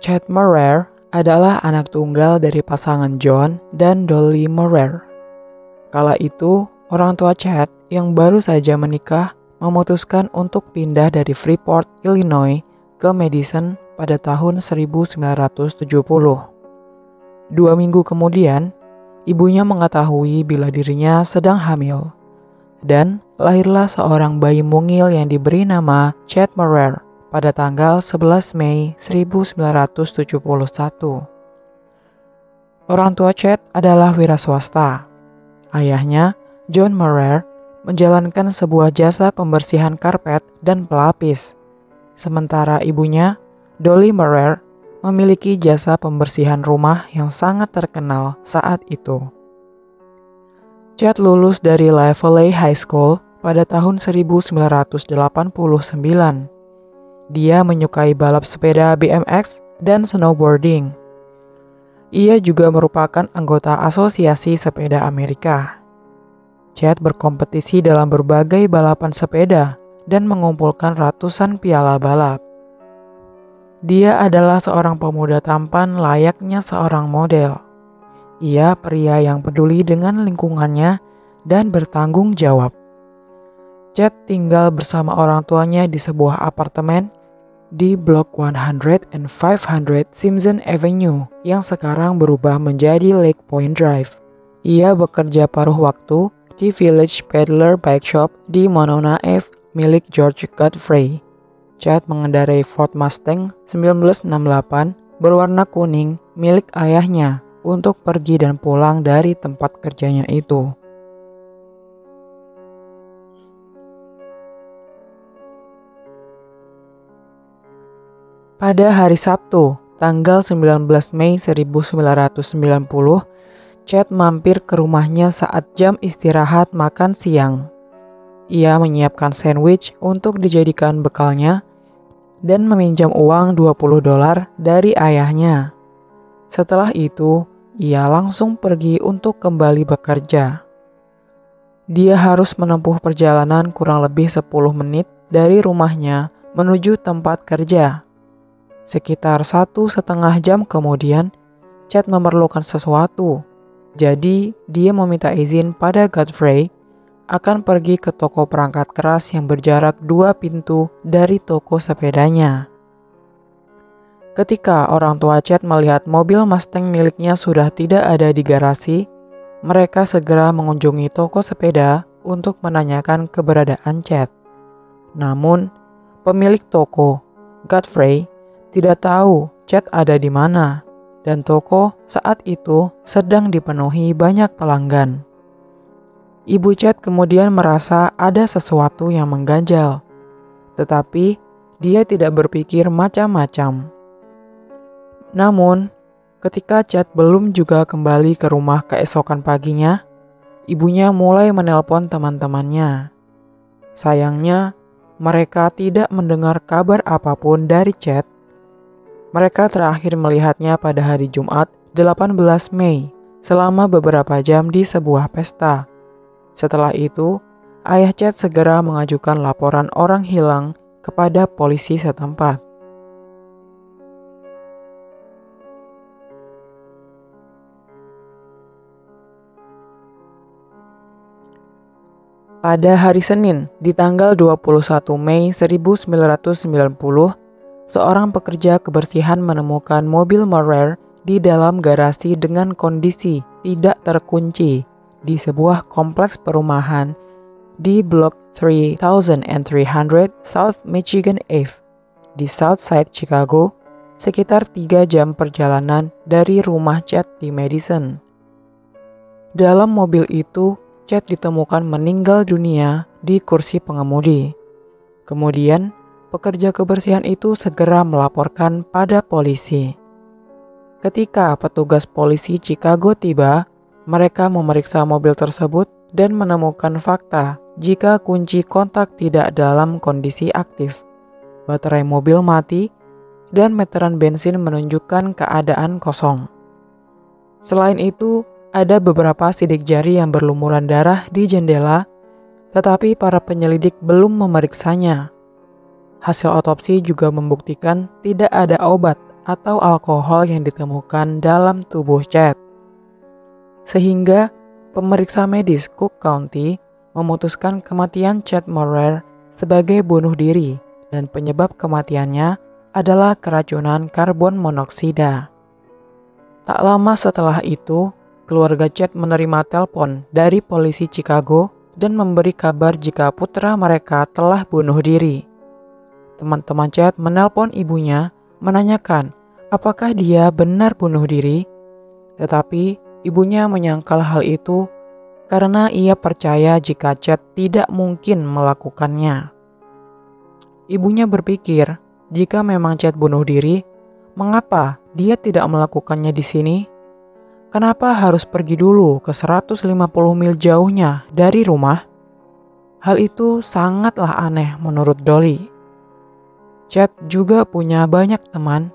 Chet Murray adalah anak tunggal dari pasangan John dan Dolly Murray. Kala itu, orang tua Chet yang baru saja menikah memutuskan untuk pindah dari Freeport, Illinois ke Madison pada tahun 1970. 2 minggu kemudian, ibunya mengetahui bila dirinya sedang hamil, dan lahirlah seorang bayi mungil yang diberi nama Chet Murray pada tanggal 11 Mei 1971. Orang tua Chet adalah wira swasta. Ayahnya, John Murray, menjalankan sebuah jasa pembersihan karpet dan pelapis. Sementara ibunya, Dolly Murray, memiliki jasa pembersihan rumah yang sangat terkenal saat itu. Chet lulus dari La Valley High School pada tahun 1989. Dia menyukai balap sepeda BMX dan snowboarding. Ia juga merupakan anggota Asosiasi Sepeda Amerika. Chet berkompetisi dalam berbagai balapan sepeda dan mengumpulkan ratusan piala balap. Dia adalah seorang pemuda tampan layaknya seorang model. Ia pria yang peduli dengan lingkungannya dan bertanggung jawab. Chet tinggal bersama orang tuanya di sebuah apartemen di Blok 100 and 500 Simpson Avenue yang sekarang berubah menjadi Lake Point Drive. Ia bekerja paruh waktu di Village Peddler Bike Shop di Monona Ave milik George Godfrey. Chet mengendarai Ford Mustang 1968 berwarna kuning milik ayahnya untuk pergi dan pulang dari tempat kerjanya itu. Pada hari Sabtu, tanggal 19 Mei 1990, Chet mampir ke rumahnya saat jam istirahat makan siang. Ia menyiapkan sandwich untuk dijadikan bekalnya dan meminjam uang $20 dari ayahnya. Setelah itu, ia langsung pergi untuk kembali bekerja. Dia harus menempuh perjalanan kurang lebih 10 menit dari rumahnya menuju tempat kerja. Sekitar 1,5 jam kemudian, Chet memerlukan sesuatu. Jadi, dia meminta izin pada Godfrey akan pergi ke toko perangkat keras yang berjarak 2 pintu dari toko sepedanya. Ketika orang tua Chet melihat mobil Mustang miliknya sudah tidak ada di garasi, mereka segera mengunjungi toko sepeda untuk menanyakan keberadaan Chet. Namun, pemilik toko, Godfrey, tidak tahu Chet ada di mana, dan toko saat itu sedang dipenuhi banyak pelanggan. Ibu Chet kemudian merasa ada sesuatu yang mengganjal, tetapi dia tidak berpikir macam-macam. Namun, ketika Chet belum juga kembali ke rumah keesokan paginya, ibunya mulai menelpon teman-temannya. Sayangnya, mereka tidak mendengar kabar apapun dari Chet. Mereka terakhir melihatnya pada hari Jumat 18 Mei selama beberapa jam di sebuah pesta. Setelah itu, ayah Chet segera mengajukan laporan orang hilang kepada polisi setempat. Pada hari Senin, di tanggal 21 Mei 1990, seorang pekerja kebersihan menemukan mobil Murray di dalam garasi dengan kondisi tidak terkunci di sebuah kompleks perumahan di Blok 3300 South Michigan Ave di South Side Chicago, sekitar 3 jam perjalanan dari rumah Chet di Madison. Dalam mobil itu, Chet ditemukan meninggal dunia di kursi pengemudi. Kemudian, pekerja kebersihan itu segera melaporkan pada polisi. Ketika petugas polisi Chicago tiba, mereka memeriksa mobil tersebut dan menemukan fakta jika kunci kontak tidak dalam kondisi aktif, baterai mobil mati, dan meteran bensin menunjukkan keadaan kosong. Selain itu, ada beberapa sidik jari yang berlumuran darah di jendela, tetapi para penyelidik belum memeriksanya. Hasil otopsi juga membuktikan tidak ada obat atau alkohol yang ditemukan dalam tubuh Chad. Sehingga pemeriksa medis Cook County memutuskan kematian Chad Morer sebagai bunuh diri dan penyebab kematiannya adalah keracunan karbon monoksida. Tak lama setelah itu, keluarga Chad menerima telepon dari polisi Chicago dan memberi kabar jika putra mereka telah bunuh diri. Teman-teman Chad menelpon ibunya menanyakan apakah dia benar bunuh diri, tetapi ibunya menyangkal hal itu karena ia percaya jika Chad tidak mungkin melakukannya. Ibunya berpikir, jika memang Chad bunuh diri, mengapa dia tidak melakukannya di sini? Kenapa harus pergi dulu ke 150 mil jauhnya dari rumah? Hal itu sangatlah aneh menurut Dolly. Chad juga punya banyak teman,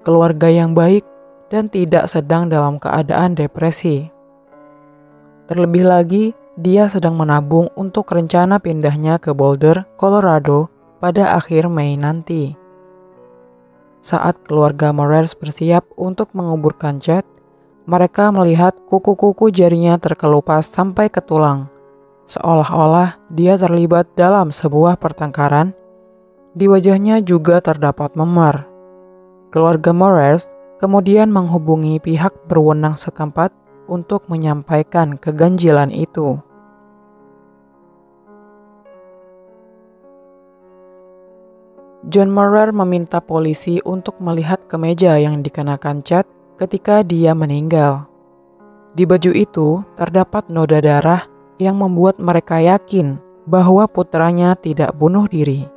keluarga yang baik, dan tidak sedang dalam keadaan depresi. Terlebih lagi, dia sedang menabung untuk rencana pindahnya ke Boulder, Colorado pada akhir Mei nanti. Saat keluarga Morers bersiap untuk menguburkan Chad, mereka melihat kuku-kuku jarinya terkelupas sampai ke tulang, seolah-olah dia terlibat dalam sebuah pertengkaran. Di wajahnya juga terdapat memar. Keluarga Morers kemudian menghubungi pihak berwenang setempat untuk menyampaikan keganjilan itu. John Morer meminta polisi untuk melihat kemeja yang dikenakan Chad ketika dia meninggal. Di baju itu terdapat noda darah yang membuat mereka yakin bahwa putranya tidak bunuh diri.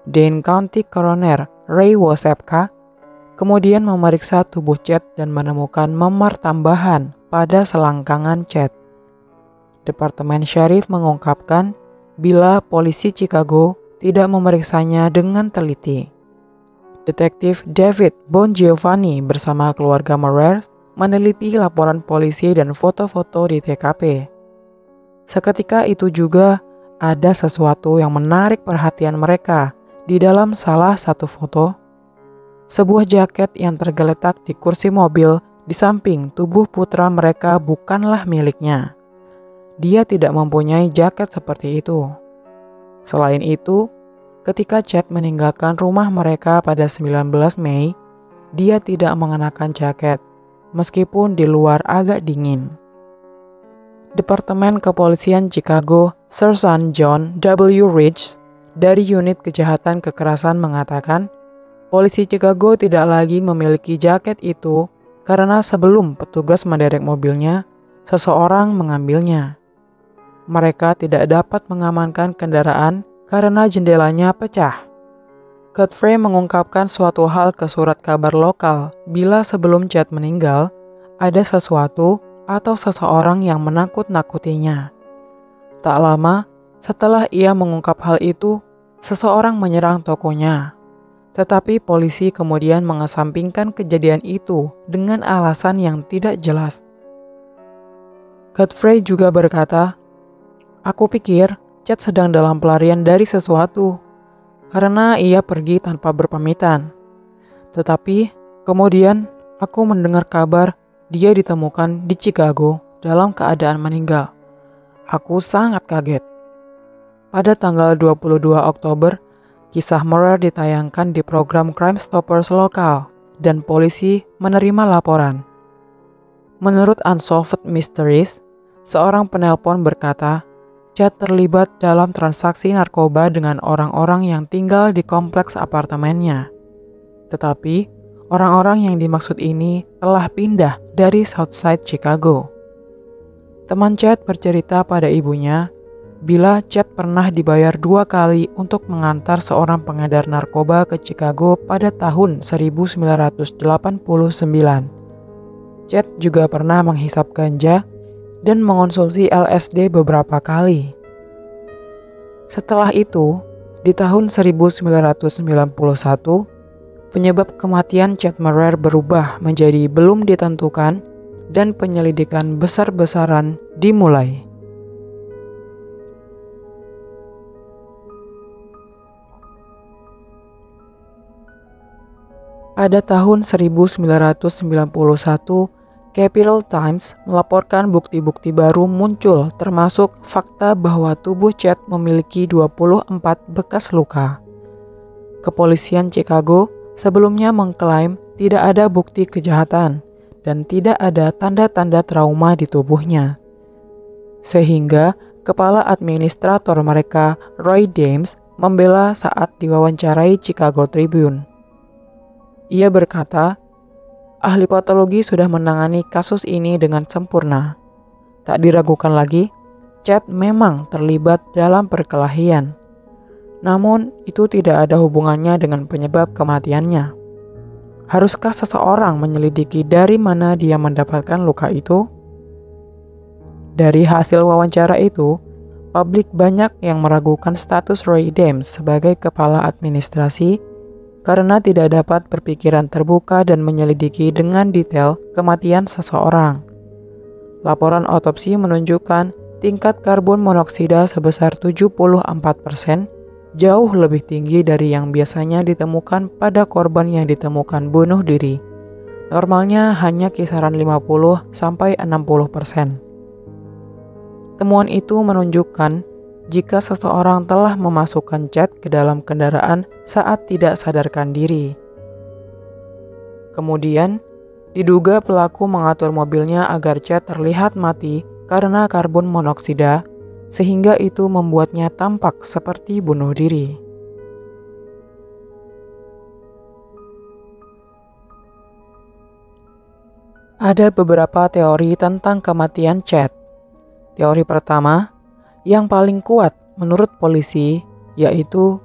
Dane County Coroner Ray Wosepka kemudian memeriksa tubuh Chad dan menemukan memar tambahan pada selangkangan Chad. Departemen Sheriff mengungkapkan bila polisi Chicago tidak memeriksanya dengan teliti. Detektif David Bongiovanni bersama keluarga Morer meneliti laporan polisi dan foto-foto di TKP. Seketika itu juga ada sesuatu yang menarik perhatian mereka di dalam salah satu foto. Sebuah jaket yang tergeletak di kursi mobil di samping tubuh putra mereka bukanlah miliknya. Dia tidak mempunyai jaket seperti itu. Selain itu, ketika Chad meninggalkan rumah mereka pada 19 Mei, dia tidak mengenakan jaket, meskipun di luar agak dingin. Departemen Kepolisian Chicago, Sergeant John W. Ridge dari Unit Kejahatan Kekerasan mengatakan, polisi Chicago tidak lagi memiliki jaket itu karena sebelum petugas menderek mobilnya, seseorang mengambilnya. Mereka tidak dapat mengamankan kendaraan karena jendelanya pecah. Godfrey mengungkapkan suatu hal ke surat kabar lokal bila sebelum Chad meninggal, ada sesuatu atau seseorang yang menakut-nakutinya. Tak lama setelah ia mengungkap hal itu, seseorang menyerang tokonya. Tetapi polisi kemudian mengesampingkan kejadian itu dengan alasan yang tidak jelas. Godfrey juga berkata, "Aku pikir Chad sedang dalam pelarian dari sesuatu, karena ia pergi tanpa berpamitan. Tetapi kemudian aku mendengar kabar dia ditemukan di Chicago dalam keadaan meninggal. Aku sangat kaget." Pada tanggal 22 Oktober, kisah Morer ditayangkan di program Crime Stoppers lokal dan polisi menerima laporan. Menurut Unsolved Mysteries, seorang penelpon berkata, Chad terlibat dalam transaksi narkoba dengan orang-orang yang tinggal di kompleks apartemennya. Tetapi, orang-orang yang dimaksud ini telah pindah dari Southside Chicago. Teman Chad bercerita pada ibunya, bila Chad pernah dibayar 2 kali untuk mengantar seorang pengedar narkoba ke Chicago pada tahun 1989. Chad juga pernah menghisap ganja dan mengonsumsi LSD beberapa kali. Setelah itu, di tahun 1991, penyebab kematian Chad Morer berubah menjadi belum ditentukan dan penyelidikan besar-besaran dimulai. Pada tahun 1991, Capital Times melaporkan bukti-bukti baru muncul, termasuk fakta bahwa tubuh Chad memiliki 24 bekas luka. Kepolisian Chicago sebelumnya mengklaim tidak ada bukti kejahatan dan tidak ada tanda-tanda trauma di tubuhnya. Sehingga kepala administrator mereka, Roy Dames, membela saat diwawancarai Chicago Tribune. Ia berkata, ahli patologi sudah menangani kasus ini dengan sempurna. Tak diragukan lagi, Chad memang terlibat dalam perkelahian. Namun, itu tidak ada hubungannya dengan penyebab kematiannya. Haruskah seseorang menyelidiki dari mana dia mendapatkan luka itu? Dari hasil wawancara itu, publik banyak yang meragukan status Roy Dames sebagai kepala administrasi karena tidak dapat berpikiran terbuka dan menyelidiki dengan detail kematian seseorang. Laporan otopsi menunjukkan tingkat karbon monoksida sebesar 74%, jauh lebih tinggi dari yang biasanya ditemukan pada korban yang ditemukan bunuh diri. Normalnya hanya kisaran 50-60%. Temuan itu menunjukkan jika seseorang telah memasukkan Chad ke dalam kendaraan saat tidak sadarkan diri. Kemudian, diduga pelaku mengatur mobilnya agar Chad terlihat mati karena karbon monoksida, sehingga itu membuatnya tampak seperti bunuh diri. Ada beberapa teori tentang kematian Chad. Teori pertama, yang paling kuat menurut polisi, yaitu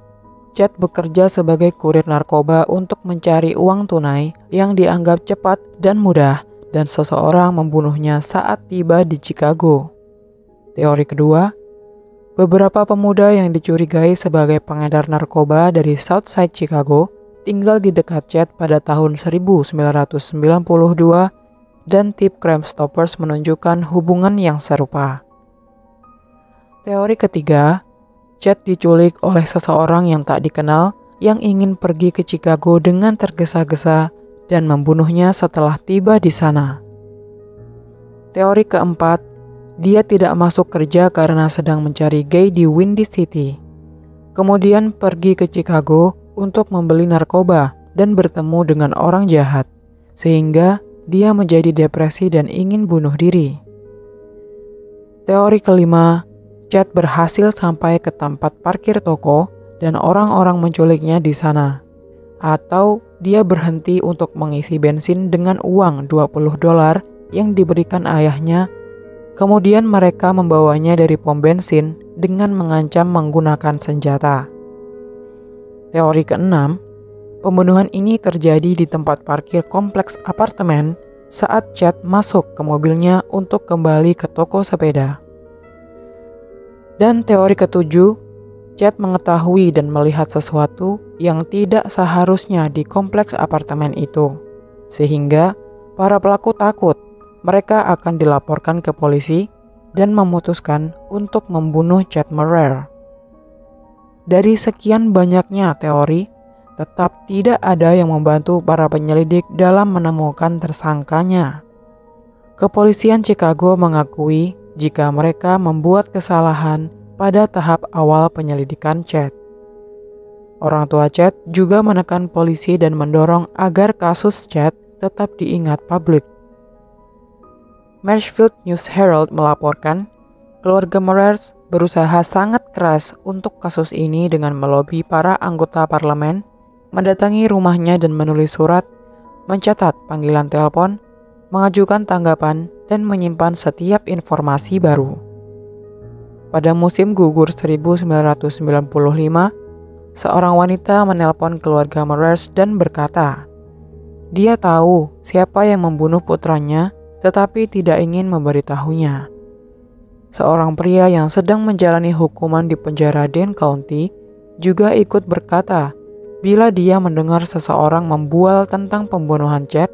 Chad bekerja sebagai kurir narkoba untuk mencari uang tunai yang dianggap cepat dan mudah, dan seseorang membunuhnya saat tiba di Chicago. Teori kedua, beberapa pemuda yang dicurigai sebagai pengedar narkoba dari Southside Chicago tinggal di dekat Chad pada tahun 1992, dan tip Crime Stoppers menunjukkan hubungan yang serupa. Teori ketiga, Chad diculik oleh seseorang yang tak dikenal yang ingin pergi ke Chicago dengan tergesa-gesa dan membunuhnya setelah tiba di sana. Teori keempat, dia tidak masuk kerja karena sedang mencari gay di Windy City. Kemudian pergi ke Chicago untuk membeli narkoba dan bertemu dengan orang jahat, sehingga dia menjadi depresi dan ingin bunuh diri. Teori kelima, Chad berhasil sampai ke tempat parkir toko dan orang-orang menculiknya di sana. Atau dia berhenti untuk mengisi bensin dengan uang $20 yang diberikan ayahnya. Kemudian mereka membawanya dari pom bensin dengan mengancam menggunakan senjata. Teori keenam, pembunuhan ini terjadi di tempat parkir kompleks apartemen saat Chad masuk ke mobilnya untuk kembali ke toko sepeda. Dan teori ketujuh, Chad mengetahui dan melihat sesuatu yang tidak seharusnya di kompleks apartemen itu, sehingga para pelaku takut mereka akan dilaporkan ke polisi dan memutuskan untuk membunuh Chad Murray. Dari sekian banyaknya teori, tetap tidak ada yang membantu para penyelidik dalam menemukan tersangkanya. Kepolisian Chicago mengakui jika mereka membuat kesalahan pada tahap awal penyelidikan Chad. Orang tua Chad juga menekan polisi dan mendorong agar kasus Chad tetap diingat publik. Marshfield News Herald melaporkan, keluarga Murray berusaha sangat keras untuk kasus ini dengan melobi para anggota parlemen, mendatangi rumahnya dan menulis surat, mencatat panggilan telepon, mengajukan tanggapan, dan menyimpan setiap informasi baru. Pada musim gugur 1995, seorang wanita menelpon keluarga Murray dan berkata, dia tahu siapa yang membunuh putranya tetapi tidak ingin memberitahunya. Seorang pria yang sedang menjalani hukuman di penjara Dane County juga ikut berkata bila dia mendengar seseorang membual tentang pembunuhan Chad,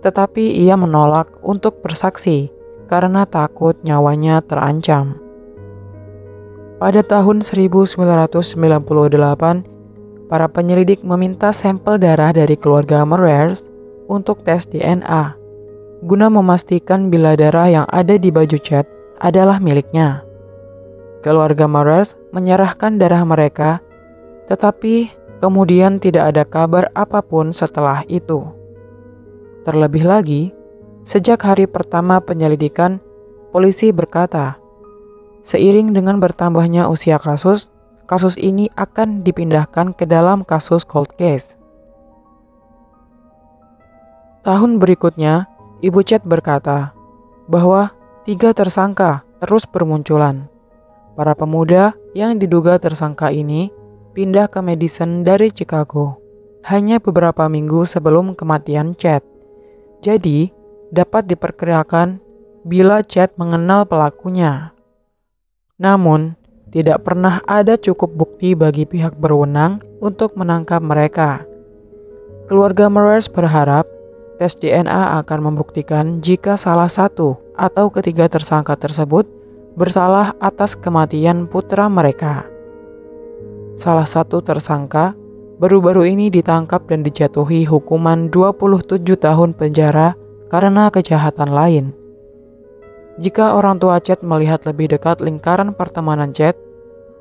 tetapi ia menolak untuk bersaksi karena takut nyawanya terancam. Pada tahun 1998, para penyelidik meminta sampel darah dari keluarga Murrers untuk tes DNA, guna memastikan bila darah yang ada di baju Chad adalah miliknya. Keluarga Murrers menyerahkan darah mereka, tetapi kemudian tidak ada kabar apapun setelah itu. Terlebih lagi, sejak hari pertama penyelidikan, polisi berkata, seiring dengan bertambahnya usia kasus ini akan dipindahkan ke dalam kasus cold case. Tahun berikutnya, Ibu Chad berkata bahwa 3 tersangka terus bermunculan. Para pemuda yang diduga tersangka ini pindah ke Madison dari Chicago hanya beberapa minggu sebelum kematian Chad. Jadi, dapat diperkirakan bila Chad mengenal pelakunya. Namun, tidak pernah ada cukup bukti bagi pihak berwenang untuk menangkap mereka. Keluarga Murrers berharap tes DNA akan membuktikan jika salah satu atau ketiga tersangka tersebut bersalah atas kematian putra mereka. Salah satu tersangka baru-baru ini ditangkap dan dijatuhi hukuman 27 tahun penjara karena kejahatan lain. Jika orang tua Chad melihat lebih dekat lingkaran pertemanan Chad,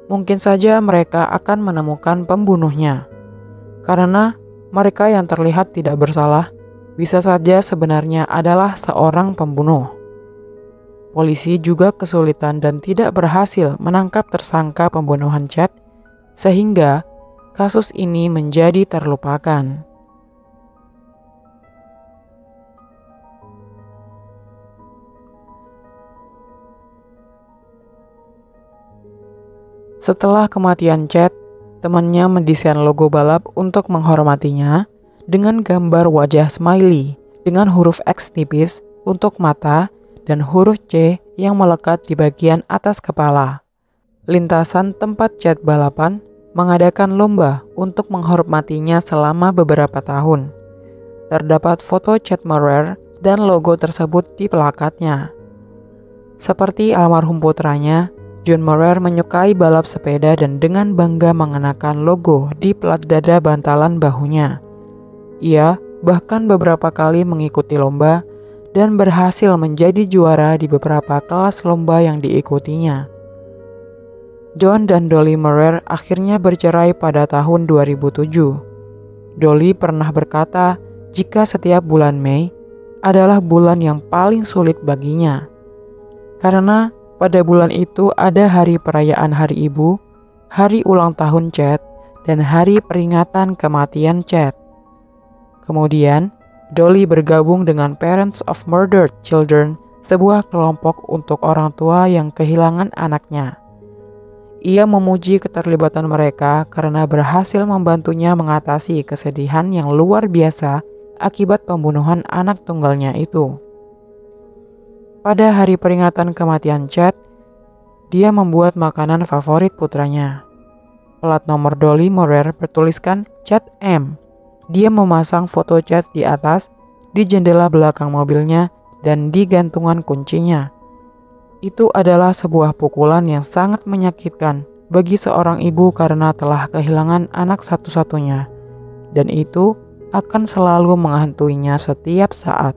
mungkin saja mereka akan menemukan pembunuhnya. Karena mereka yang terlihat tidak bersalah bisa saja sebenarnya adalah seorang pembunuh. Polisi juga kesulitan dan tidak berhasil menangkap tersangka pembunuhan Chad, sehingga kasus ini menjadi terlupakan. Setelah kematian Chad, temannya mendesain logo balap untuk menghormatinya dengan gambar wajah smiley dengan huruf X tipis untuk mata dan huruf C yang melekat di bagian atas kepala. Lintasan tempat Chad balapan mengadakan lomba untuk menghormatinya selama beberapa tahun. Terdapat foto Chad Murrer dan logo tersebut di plakatnya. Seperti almarhum putranya, John Murrer menyukai balap sepeda dan dengan bangga mengenakan logo di plat dada bantalan bahunya. Ia bahkan beberapa kali mengikuti lomba dan berhasil menjadi juara di beberapa kelas lomba yang diikutinya. John dan Dolly Murrer akhirnya bercerai pada tahun 2007. Dolly pernah berkata jika setiap bulan Mei adalah bulan yang paling sulit baginya. Karena pada bulan itu ada hari perayaan Hari Ibu, hari ulang tahun Chad, dan hari peringatan kematian Chad. Kemudian, Dolly bergabung dengan Parents of Murdered Children, sebuah kelompok untuk orang tua yang kehilangan anaknya. Ia memuji keterlibatan mereka karena berhasil membantunya mengatasi kesedihan yang luar biasa akibat pembunuhan anak tunggalnya itu. Pada hari peringatan kematian Chad, dia membuat makanan favorit putranya. Plat nomor Dolly Murrer bertuliskan Chad M. Dia memasang foto Chad di atas, di jendela belakang mobilnya, dan di gantungan kuncinya. Itu adalah sebuah pukulan yang sangat menyakitkan bagi seorang ibu karena telah kehilangan anak satu-satunya. Dan itu akan selalu menghantuinya setiap saat.